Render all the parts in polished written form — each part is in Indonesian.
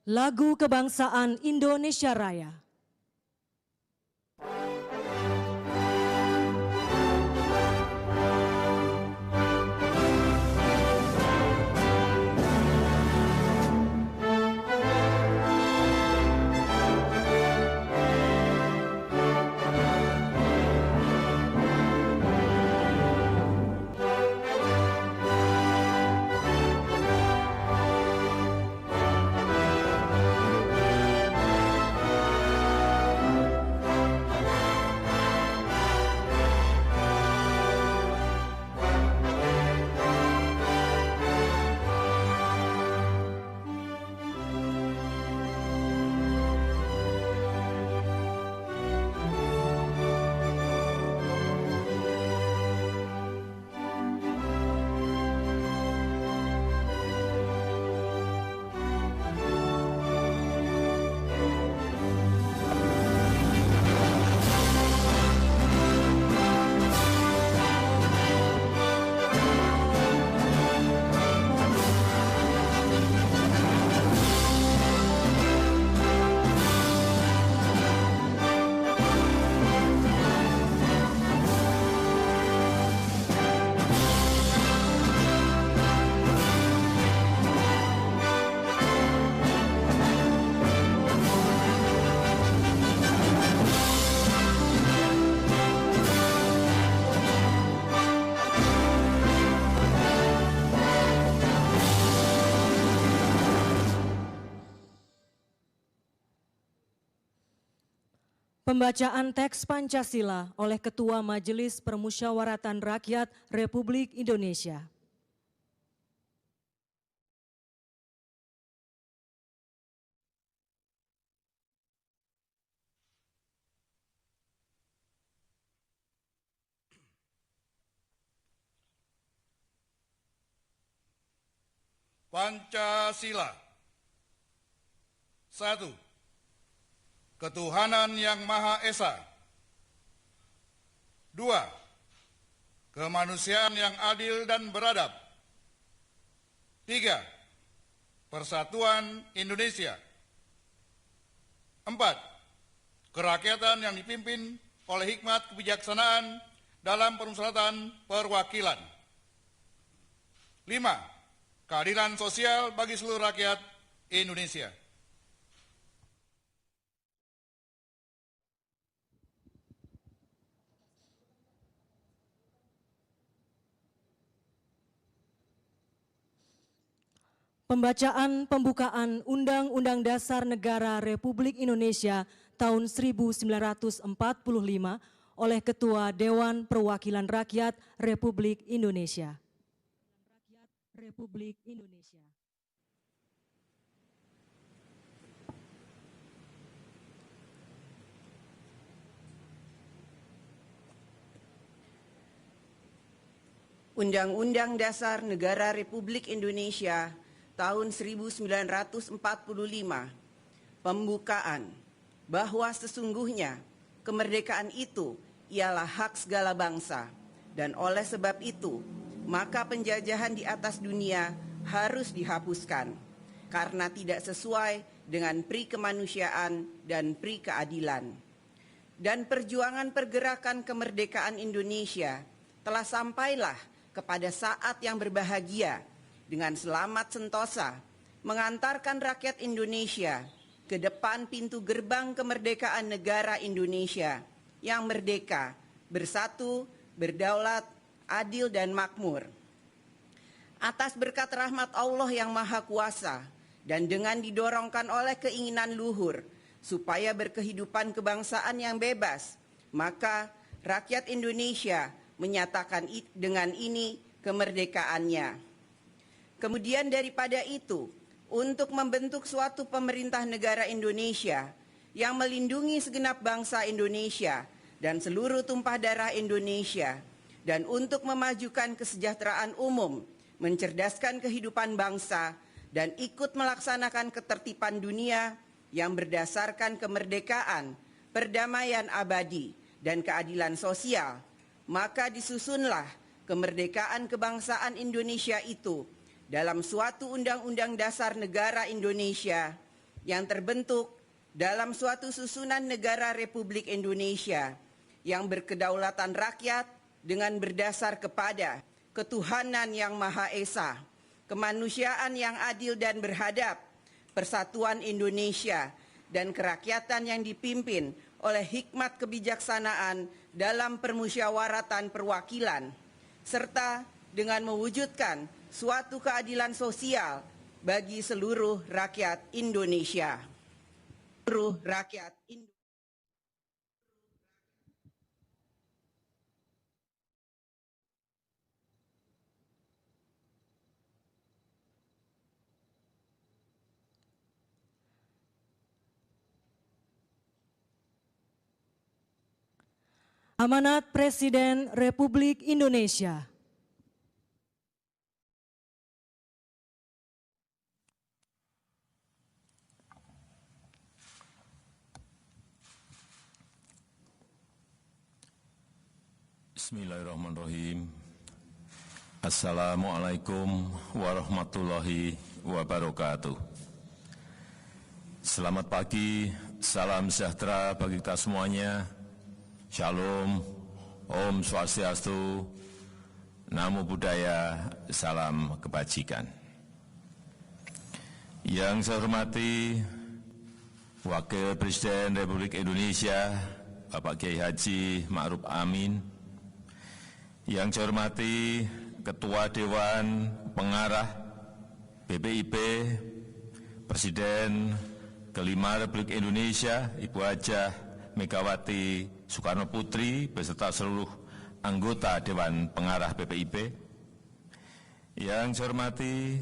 Lagu Kebangsaan Indonesia Raya. Pembacaan teks Pancasila oleh Ketua Majelis Permusyawaratan Rakyat Republik Indonesia. Pancasila. 1. Ketuhanan yang Maha Esa. 2. Kemanusiaan yang adil dan beradab. 3. Persatuan Indonesia. 4. Kerakyatan yang dipimpin oleh hikmat kebijaksanaan dalam permusyawaratan perwakilan. 5. Keadilan sosial bagi seluruh rakyat Indonesia. Pembacaan pembukaan Undang-Undang Dasar Negara Republik Indonesia tahun 1945 oleh Ketua Dewan Perwakilan Rakyat Republik Indonesia. Undang-Undang Dasar Negara Republik Indonesia tahun 1945, pembukaan bahwa sesungguhnya kemerdekaan itu ialah hak segala bangsa, dan oleh sebab itu maka penjajahan di atas dunia harus dihapuskan karena tidak sesuai dengan pri kemanusiaan dan pri keadilan. Dan perjuangan pergerakan kemerdekaan Indonesia telah sampailah kepada saat yang berbahagia dengan selamat sentosa mengantarkan rakyat Indonesia ke depan pintu gerbang kemerdekaan negara Indonesia yang merdeka, bersatu, berdaulat, adil dan makmur. Atas berkat rahmat Allah yang Maha Kuasa dan dengan didorongkan oleh keinginan luhur supaya berkehidupan kebangsaan yang bebas, maka rakyat Indonesia menyatakan dengan ini kemerdekaannya. Kemudian daripada itu, untuk membentuk suatu pemerintah negara Indonesia yang melindungi segenap bangsa Indonesia dan seluruh tumpah darah Indonesia, dan untuk memajukan kesejahteraan umum, mencerdaskan kehidupan bangsa, dan ikut melaksanakan ketertiban dunia yang berdasarkan kemerdekaan, perdamaian abadi, dan keadilan sosial, maka disusunlah kemerdekaan kebangsaan Indonesia itu dalam suatu Undang-Undang Dasar Negara Indonesia yang terbentuk dalam suatu susunan negara Republik Indonesia yang berkedaulatan rakyat dengan berdasar kepada ketuhanan yang Maha Esa, kemanusiaan yang adil dan beradab, persatuan Indonesia, dan kerakyatan yang dipimpin oleh hikmat kebijaksanaan dalam permusyawaratan perwakilan, serta dengan mewujudkan suatu keadilan sosial bagi seluruh rakyat Indonesia. Seluruh rakyat Indonesia. Amanat Presiden Republik Indonesia. Bismillahirrahmanirrahim. Assalamualaikum warahmatullahi wabarakatuh. Selamat pagi, salam sejahtera bagi kita semuanya. Shalom, Om Swastiastu, Namo Buddhaya, salam kebajikan. Yang saya hormati Wakil Presiden Republik Indonesia, Bapak Kiai Haji Ma'ruf Amin. Yang saya hormati Ketua Dewan Pengarah BPIP, Presiden kelima Republik Indonesia, Ibu Hajah Megawati Soekarno Putri beserta seluruh anggota Dewan Pengarah BPIP. Yang saya hormati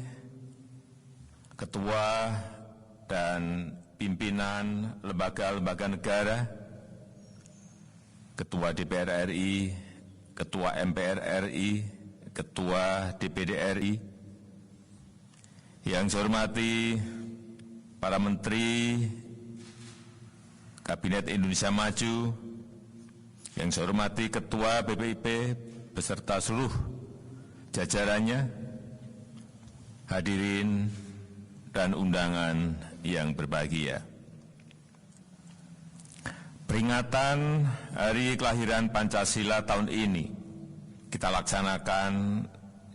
Ketua dan pimpinan lembaga-lembaga negara, Ketua DPR RI, Ketua MPR RI, Ketua DPD RI. Yang saya hormati para Menteri Kabinet Indonesia Maju, yang saya hormati Ketua BPIP beserta seluruh jajarannya, hadirin dan undangan yang berbahagia. Peringatan Hari Kelahiran Pancasila tahun ini kita laksanakan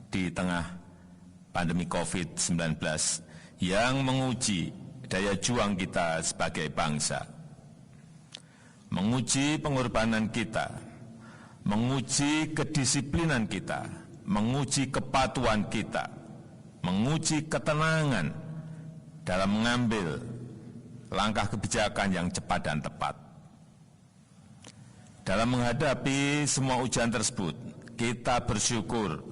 di tengah pandemi COVID-19 yang menguji daya juang kita sebagai bangsa, menguji pengorbanan kita, menguji kedisiplinan kita, menguji kepatuhan kita, menguji ketenangan dalam mengambil langkah kebijakan yang cepat dan tepat. Dalam menghadapi semua ujian tersebut, kita bersyukur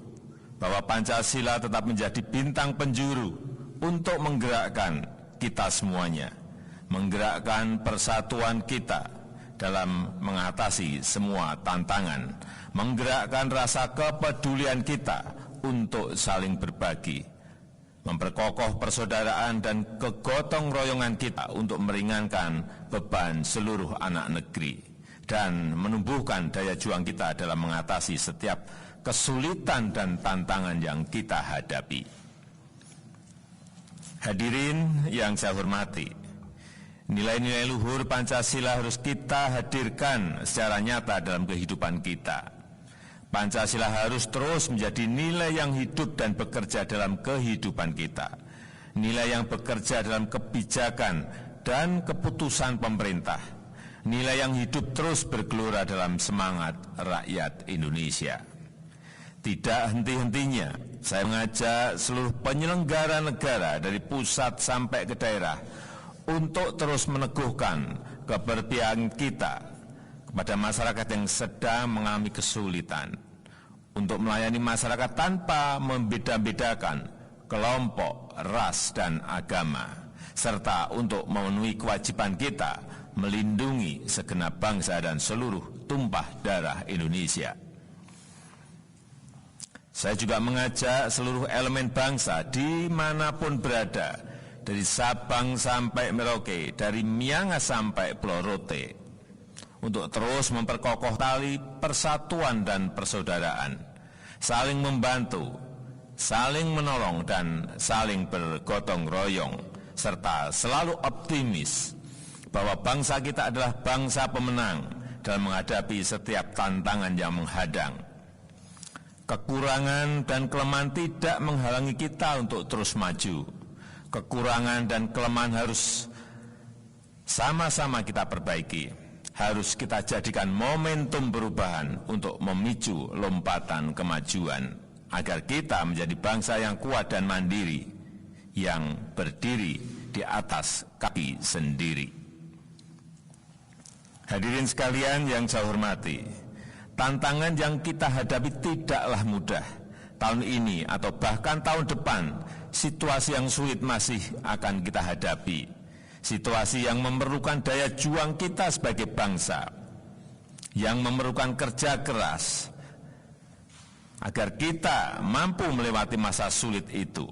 bahwa Pancasila tetap menjadi bintang penjuru untuk menggerakkan kita semuanya, menggerakkan persatuan kita dalam mengatasi semua tantangan, menggerakkan rasa kepedulian kita untuk saling berbagi, memperkokoh persaudaraan dan kegotong royongan kita untuk meringankan beban seluruh anak negeri, dan menumbuhkan daya juang kita dalam mengatasi setiap kesulitan dan tantangan yang kita hadapi. Hadirin yang saya hormati, nilai-nilai luhur Pancasila harus kita hadirkan secara nyata dalam kehidupan kita. Pancasila harus terus menjadi nilai yang hidup dan bekerja dalam kehidupan kita. Nilai yang bekerja dalam kebijakan dan keputusan pemerintah. Nilai yang hidup terus bergelora dalam semangat rakyat Indonesia. Tidak henti-hentinya, saya mengajak seluruh penyelenggara negara dari pusat sampai ke daerah untuk terus meneguhkan keberpihakan kita kepada masyarakat yang sedang mengalami kesulitan, untuk melayani masyarakat tanpa membeda-bedakan kelompok, ras, dan agama, serta untuk memenuhi kewajiban kita melindungi segenap bangsa dan seluruh tumpah darah Indonesia. Saya juga mengajak seluruh elemen bangsa dimanapun berada, dari Sabang sampai Merauke, dari Miangas sampai Pulau Rote, untuk terus memperkokoh tali persatuan dan persaudaraan, saling membantu, saling menolong, dan saling bergotong royong, serta selalu optimis bahwa bangsa kita adalah bangsa pemenang dalam menghadapi setiap tantangan yang menghadang. Kekurangan dan kelemahan tidak menghalangi kita untuk terus maju. Kekurangan dan kelemahan harus sama-sama kita perbaiki. Harus kita jadikan momentum perubahan untuk memicu lompatan kemajuan, agar kita menjadi bangsa yang kuat dan mandiri, yang berdiri di atas kaki sendiri. Hadirin sekalian yang saya hormati, tantangan yang kita hadapi tidaklah mudah. Tahun ini atau bahkan tahun depan, situasi yang sulit masih akan kita hadapi. Situasi yang memerlukan daya juang kita sebagai bangsa, yang memerlukan kerja keras, agar kita mampu melewati masa sulit itu.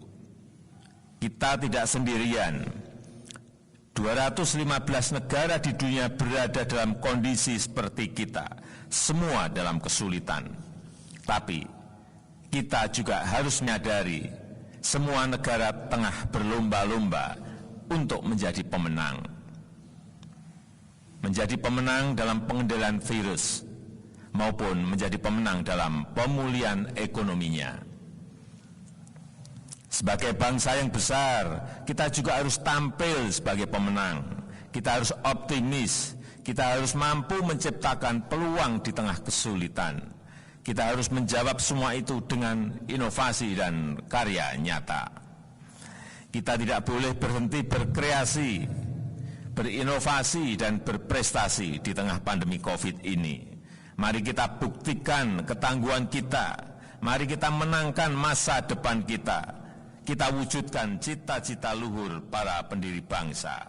Kita tidak sendirian. 215 negara di dunia berada dalam kondisi seperti kita, semua dalam kesulitan. Tapi kita juga harus menyadari semua negara tengah berlomba-lomba untuk menjadi pemenang. Menjadi pemenang dalam pengendalian virus maupun menjadi pemenang dalam pemulihan ekonominya. Sebagai bangsa yang besar, kita juga harus tampil sebagai pemenang. Kita harus optimis, kita harus mampu menciptakan peluang di tengah kesulitan. Kita harus menjawab semua itu dengan inovasi dan karya nyata. Kita tidak boleh berhenti berkreasi, berinovasi dan berprestasi di tengah pandemi COVID ini. Mari kita buktikan ketangguhan kita, mari kita menangkan masa depan kita. Kita wujudkan cita-cita luhur para pendiri bangsa.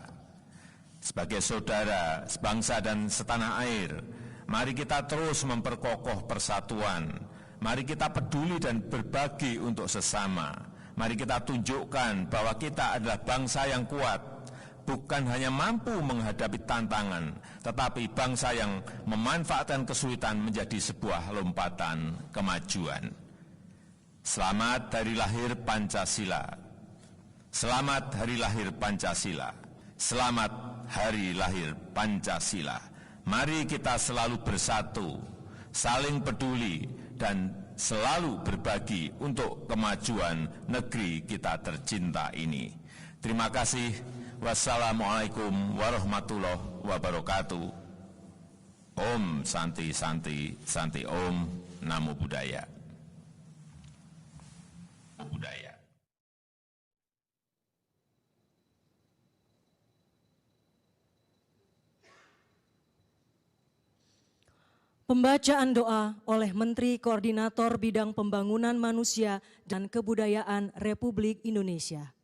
Sebagai saudara, sebangsa dan setanah air, mari kita terus memperkokoh persatuan. Mari kita peduli dan berbagi untuk sesama. Mari kita tunjukkan bahwa kita adalah bangsa yang kuat, bukan hanya mampu menghadapi tantangan, tetapi bangsa yang memanfaatkan kesulitan menjadi sebuah lompatan kemajuan. Selamat Hari Lahir Pancasila. Selamat Hari Lahir Pancasila. Selamat Hari Lahir Pancasila. Mari kita selalu bersatu, saling peduli, dan selalu berbagi untuk kemajuan negeri kita tercinta ini. Terima kasih. Wassalamualaikum warahmatullahi wabarakatuh. Om Santi Santi Santi Om. Namo Buddhaya. Budaya. Pembacaan doa oleh Menteri Koordinator Bidang Pembangunan Manusia dan Kebudayaan Republik Indonesia.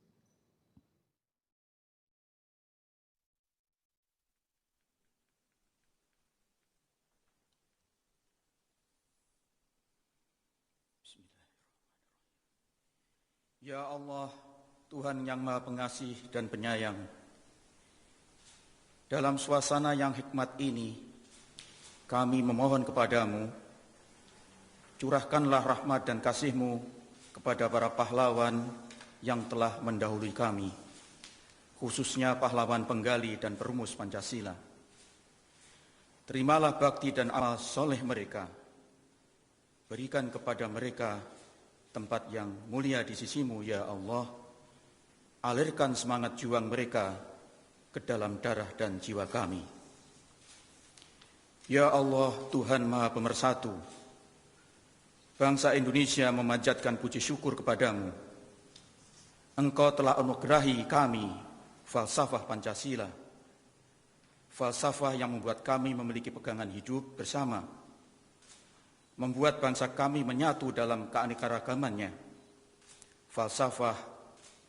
Ya Allah, Tuhan yang Maha Pengasih dan Penyayang, dalam suasana yang hikmat ini, kami memohon kepadamu, curahkanlah rahmat dan kasih-Mu kepada para pahlawan yang telah mendahului kami, khususnya pahlawan penggali dan perumus Pancasila. Terimalah bakti dan amal soleh mereka, berikan kepada mereka tempat yang mulia di sisi-Mu, ya Allah. Alirkan semangat juang mereka ke dalam darah dan jiwa kami. Ya Allah, Tuhan Maha Pemersatu, bangsa Indonesia memanjatkan puji syukur kepadamu. Engkau telah anugerahi kami falsafah Pancasila, falsafah yang membuat kami memiliki pegangan hidup bersama, membuat bangsa kami menyatu dalam keanekaragamannya, falsafah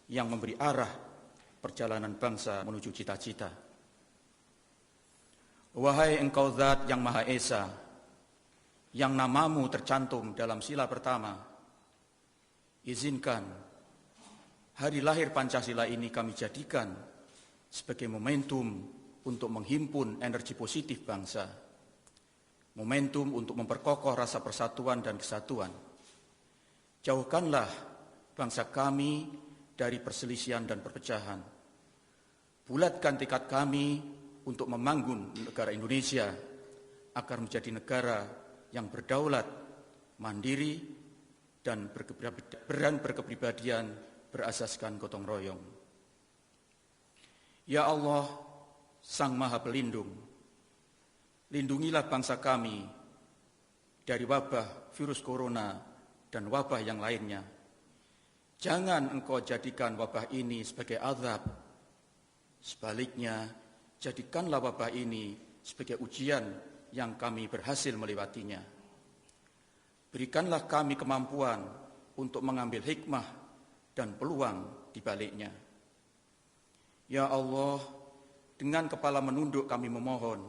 yang memberi arah perjalanan bangsa menuju cita-cita. Wahai Engkau Zat yang Maha Esa, yang namamu tercantum dalam sila pertama, izinkan hari lahir Pancasila ini kami jadikan sebagai momentum untuk menghimpun energi positif bangsa, momentum untuk memperkokoh rasa persatuan dan kesatuan. Jauhkanlah bangsa kami dari perselisihan dan perpecahan. bulatkan tekad kami untuk membangun negara Indonesia agar menjadi negara yang berdaulat, mandiri, dan berkepribadian berasaskan gotong royong. Ya Allah, Sang Maha Pelindung, lindungilah bangsa kami dari wabah virus corona dan wabah yang lainnya. Jangan Engkau jadikan wabah ini sebagai azab. Sebaliknya, jadikanlah wabah ini sebagai ujian yang kami berhasil melewatinya. Berikanlah kami kemampuan untuk mengambil hikmah dan peluang di baliknya. Ya Allah, dengan kepala menunduk kami memohon,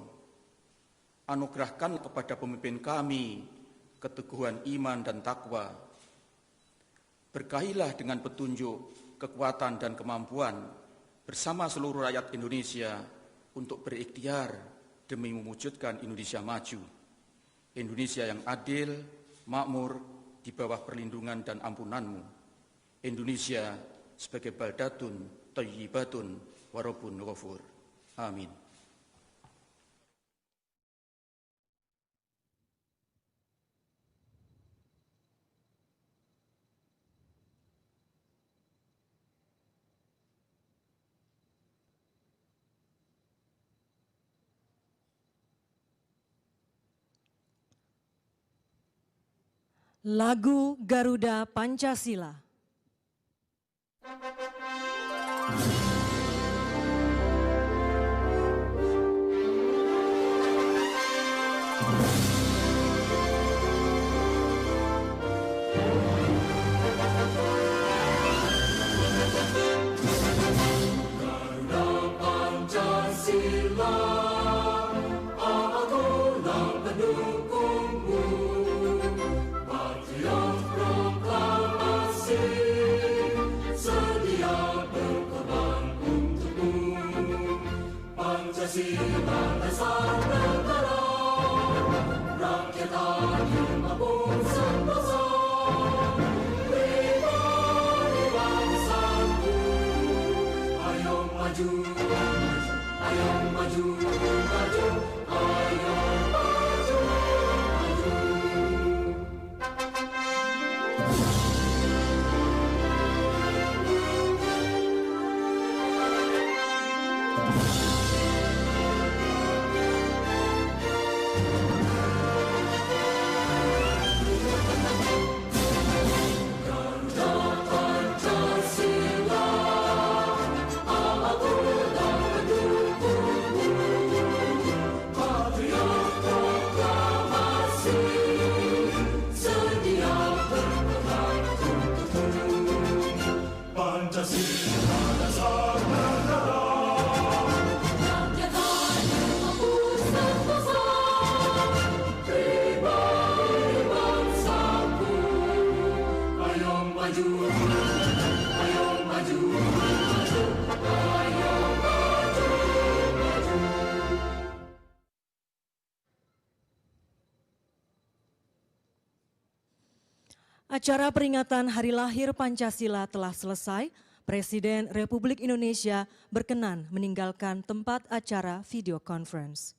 anugerahkan kepada pemimpin kami keteguhan iman dan takwa. Berkahilah dengan petunjuk, kekuatan dan kemampuan bersama seluruh rakyat Indonesia untuk berikhtiar demi mewujudkan Indonesia maju. Indonesia yang adil, makmur, di bawah perlindungan dan ampunan-Mu. Indonesia sebagai baldatun, thayyibatun, wa rabbun ghafur. Amin. Lagu Garuda Pancasila. Acara peringatan Hari Lahir Pancasila telah selesai. Presiden Republik Indonesia berkenan meninggalkan tempat acara video conference.